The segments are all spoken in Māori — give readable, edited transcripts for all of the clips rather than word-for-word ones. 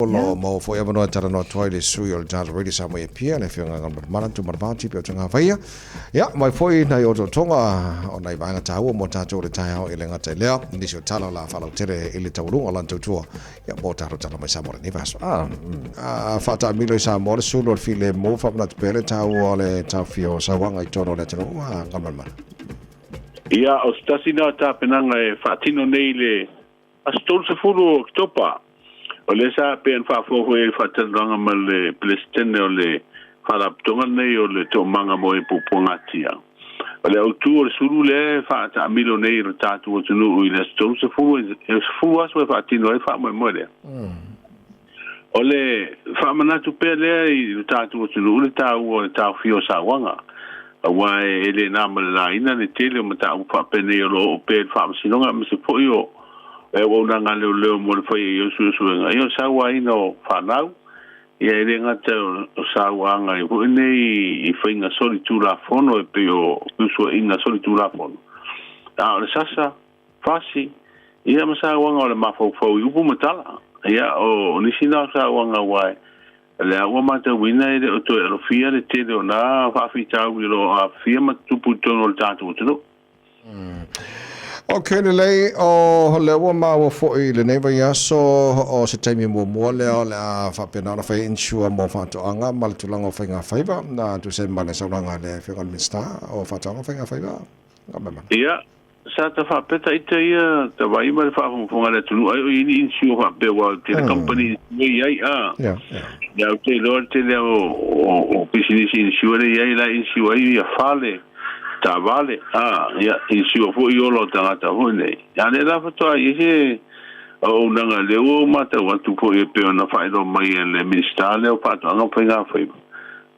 Lo mo fo ya no tara no toile suyo jar ready Samoa pia le fianga ngam mana tu marba tipi Autagavaia ya mai foi na yo tonga o nai banga tawo mo ta jo le tai ho ile ngata le ni so tala la falo tere ile tawru o lan tu ya mo ta ro tala mai Samoa ni vaso fata milo Samoa sulo file mo fa na pele tawo le ta fio sa wanga i tono le tano ngam mana ia o stasina ta penanga e fatino neile astol se furu oktopa o le sa pen fa fo e fatalanga mal plestene o le fala tonga nei o le to manga mo e pupungatia o le autu o suru le fa ta milo nei tatu o tunu i le astol se furu e furu aso e fatino e fa mo le o le fa manatu pele i tatu o tunu le ta fio sa wanga wa ele na mala ina le tele mata u fa pene o pe fa sinonga me se fo yo e wona nga le mo le foi yo su nga yo sa wa ino fa nau e ele nga te sa wa nga i nei i foi nga solitu la fono e pe o su inga solitu la fono le sasa fasi ia ma sa wa nga le ma fo u pu matala ia o ni sina sa wa nga wa le agua mata wina e o to e fia le tele o na fa fita u lo a fia ma tupu tono le tatu tuno Okay, le lei o le wa ma wa fo i le neva yaso o se taimi mo le o la fa pena na fa insure mo fa to anga mal tu lango fa nga faiva na tu se mane sa langa le fe kon mista o fa to fa nga faiva ngam ia sa ta fa peta ite ia ta vai ma fa fo nga le tu ai ni insure fa pe wa te company ia ya te lo te le o business insure ia la insure ia fale ta vale ya insio fo yo lo tanga ta hone ya le la foto ai o nanga le o mata wa tu po e pe na fa do mai le ministale o pa to no penga foi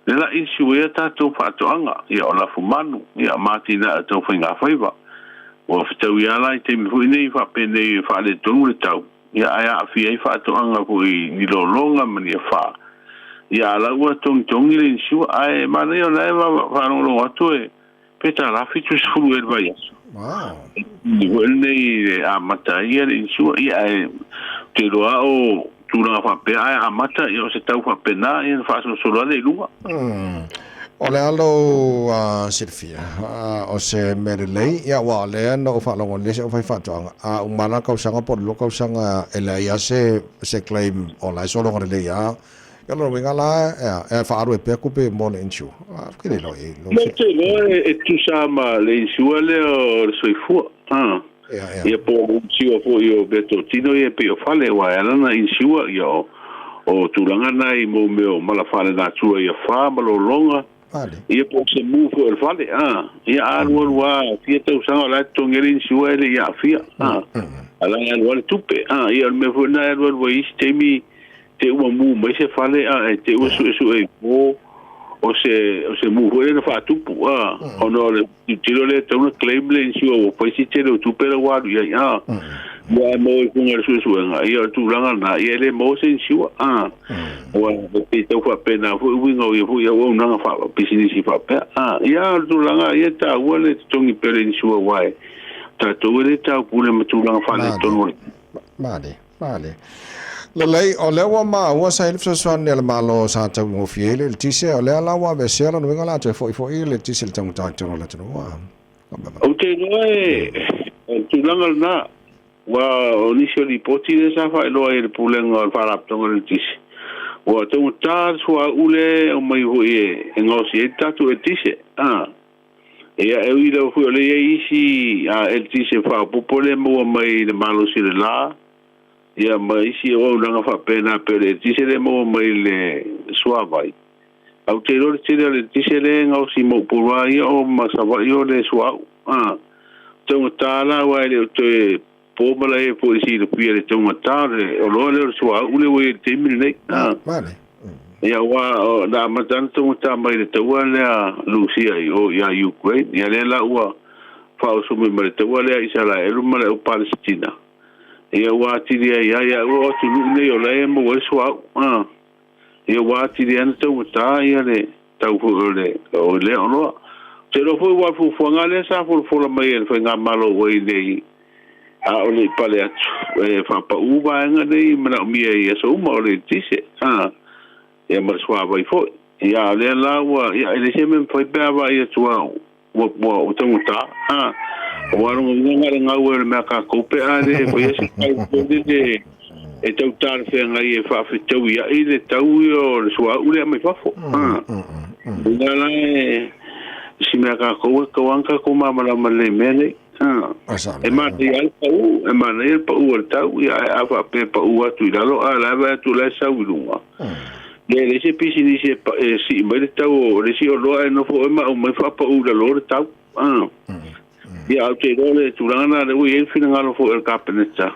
le la insio ya ta to pa to anga ya la fumanu ya matina to penga foi va o fto ya la te mi foi nei fa pe nei fa le to le tau ya fi fa to anga ko ni lo longa mani fa ya la wa tong le insio ai ma le la va no atu peta la fitu sfulu el vai wow ni volne a mata ia insua ia te roa o tu na fa pe a mata io se tau fa pena e fa so solo le lua o le alo Silvia o se merelei ia wa le no fa longo le se fa to a umana ka usanga por lo ka usanga ele ia se claim o la solo ngore le ia ya lo venga la e fa aro e pe ku pe mo le insua che le lo e tu sa ma le insua le o soi fu e po insua fu io beto tino e pe o fale wa ala na insua io o tu langa nai mo meo mala fale na tu ia fa ma lo longa ia po se mu fu el fale ia aro wa fie te usanga la tongeri insua le ia fia ala ya lo tupe ia me fu na lo wa istemi te ua mu mai se fale te ua su e mo o se mu hore na fa tupu o no le tiro le te una claim le insu o poi si te le tupe le wa ia ya mo ku ngar su nga ia tu langa na ia le mo se insu o te te fa pena fu wingo ia fu ia o na fa business fa pe ia tu langa ia ta ua le tongi pere insu wa ta to le ta ku le tu langa fa le tono vale le lei o le wa ma wa sa ilfsa swan le malo sa ta mo fiele le tise o le ala wa be sera no ngala te fo le tise le tang ta no la tno wa o te no e tu langa na wa o ni se li poti de sa fa lo e pulengo al para tongo le tise wa te ta swa ule o mai ho e ngo si ta tu e tise e e wi lo fu le isi el tise fa popole mo mai le malo si le la ia mai si o nanga fa pena pere tise le mo mai le suavai au te ro le tise le ngau si mo pura ia o masava io le suau tonga tala wa le te po mala e po si le pia le tonga tala o lo le suau ule we te mi nei vale ia wa da matan tonga ta mai le tua le Lucia o ia Ukraine ia le la wa fa o so me le tua le Israel o mala o Palestina ia wati dia ia o tu nei o le mo o swa ia wati dia no ta ia le tau le o le ono te lo foi wa fu ngale sa fu mai el foi nga malo o nei ole pale fa pa uva nga nei mana mia so mo le tise ya ma swa vai fo ya le lawa ya ele semen foi bava ia tua o tamuta o aro nga wer me ka kope ale foi ese de e tau tar fe nga ia fa fe tau ia ile tau yo swa ule mai fa fo ngala si me ka ko anka ko mama la male mele e material pa u tau ia ava pe pa u atu dalo ala va tu la sa ulunga le se pisi ni se si me tau le si o lo no fo ma o me fa pa u dalo tau ia au te dole tu lana le u e fina ngalo fo el kapeneta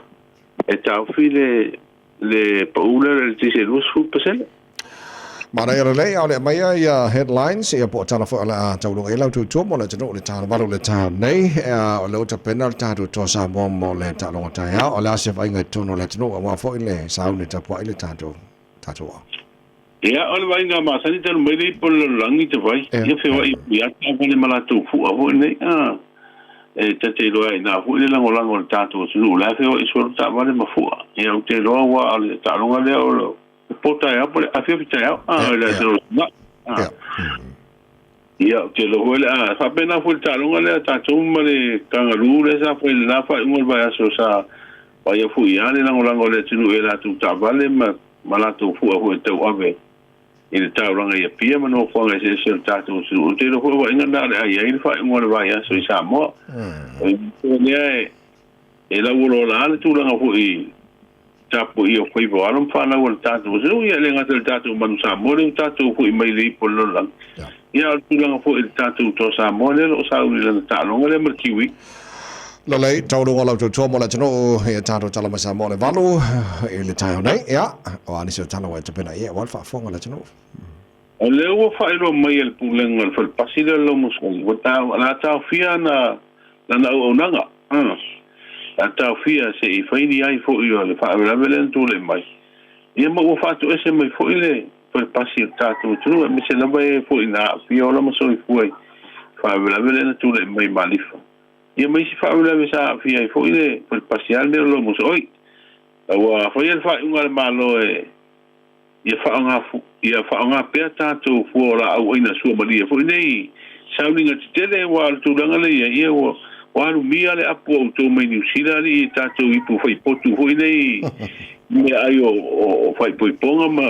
e tau file le pa u le ti se lus fu pasel Mana ia lei au le mai ia headlines ia po tala fo ala taulunga ia tu tu mo le tano le tano valu le tano nei o le uta penal tatu to Samoa mo le talonga tai o le ase vai ngai tono le tano wa fo ile sauni ta po ile tatu ia o le vai nga ma sani tano mai po le langi te vai ia fe vai ia ta vale malatu fu a ho nei e te loa ina fu le lango le tatu su la fe o so ta vale ma fu ia o te loa wa le talonga le o pota ya por a fita ya la na ya que lo huele fa pena fue talonga le ta chuma le kangaru le sa fue la fa un va so sa vaya fu ya le lango le tinu era tu ta vale ma tu fu a te ave il ta ranga ya pia ma no fo ngai se ta tu su te lo fu va ngana le ya il fa un va ya so sa mo ne e la ulo la tu ranga fu i tapo io foi voaram fana o tato o ia lenga del tato manu sa mole tato foi mai li polo lang ia tu lang foi il tato to sa mole o sa uli lang talo ngale merkiwi lo lei tau lo la to mo la tano e tato tala ma sa mole valu e le tau nei ia o ani se tano wa te pena ia wal fa fonga la tano o le o fa ilo mai el pulenga el fal pasile lo musul o ta la ta fia na o nanga ata fia se I faini ai fo io le fa velen tu le mai ia mo fa tu ese mai fo ile per passi tato tu me se la vai fo ina fia la mo so I foi fa velen tu le mai malifa ia mai si fa velen sa fia fo ile per passi al lo mo so oi wa fa ia fa un al malo ia fa nga pe tato fo la au ina su malia fo nei saulinga tele wa tu langa le ia wa waru mia le apu o tō mai New Zealand I tātou ipu whai potu hoi nei me ai o whai poiponga ma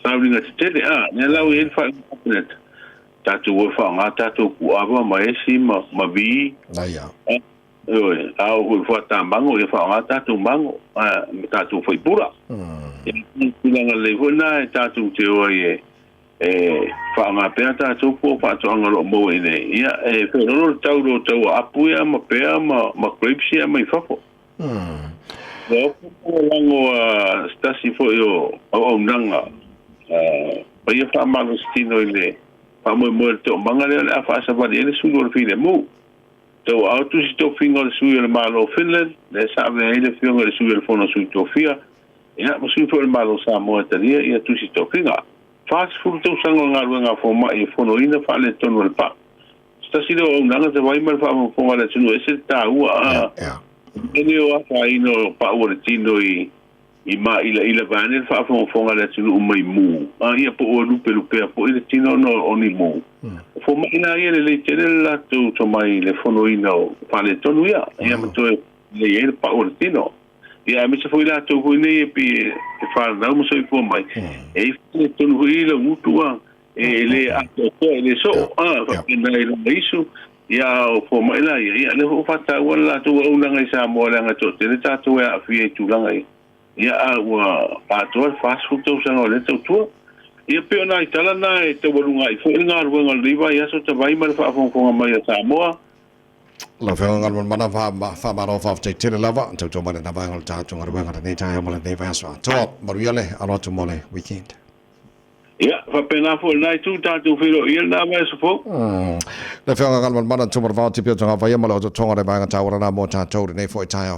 sauringa te tele ne lau e whai kapenet tātou o whanga tātou ku awa ma esi ma vi au hoi whata mango e whanga tātou mango tātou whai pura kulanga le hona e tātou te oi whaanga pēr tātou po whātoanga lo mo ine ia whenoro tau apu ia ma pēr ma grapes ia mai whako lango stasi fo io au nanga pa ia whaamalo stino ile whaamoe tō manga lea a whaasawari ele sulu o while mu tau au tusi tō whinga le sui o le malo Finland le sawe ele whionga le sui o le whono sui tō whia ia ma sui fo le malo Samoa talia ia tusi tō whinga fast food to sango nga fo mai fo no ina fa le tono le pa sta si do nanga te vai mal fa fo le tunu ese ta ua ni o fa ino pa o le tino I ma ila vanel fa fo le tunu mai mu ia po o lupe po ile tino no oni mu fo mai na ia le tele la to mai le fo no ina fa le tonu ia ma to le ia pa o le tino ia me se foi lá to foi nei pe fa não mo sei por mai e to no ile mutua ele a to ele so fa nei no isso ia o por mai lá ia le fa ta wala to una ngai sa mo la ngato te ta to ia fi tu la ngai ia a wa pa to fast food to sa no le to tu ia pe ona itala na te volunga I foi ngar wenga riva ia so te vai mal fa fo mai Samoa la whenga mana whamaro whawte tele lava tau tō mare na whangal tātou ngā ruenga nei tai amala nei whaswa tō maruia le alotu mole weekend ia whapena fo nai tū tātou whiro ia nā mai so fo le whenga mana tō mara whawte Tipi Autagavaia mala o tō tonga re whanga tāwara nā mō tātou nei fo I tai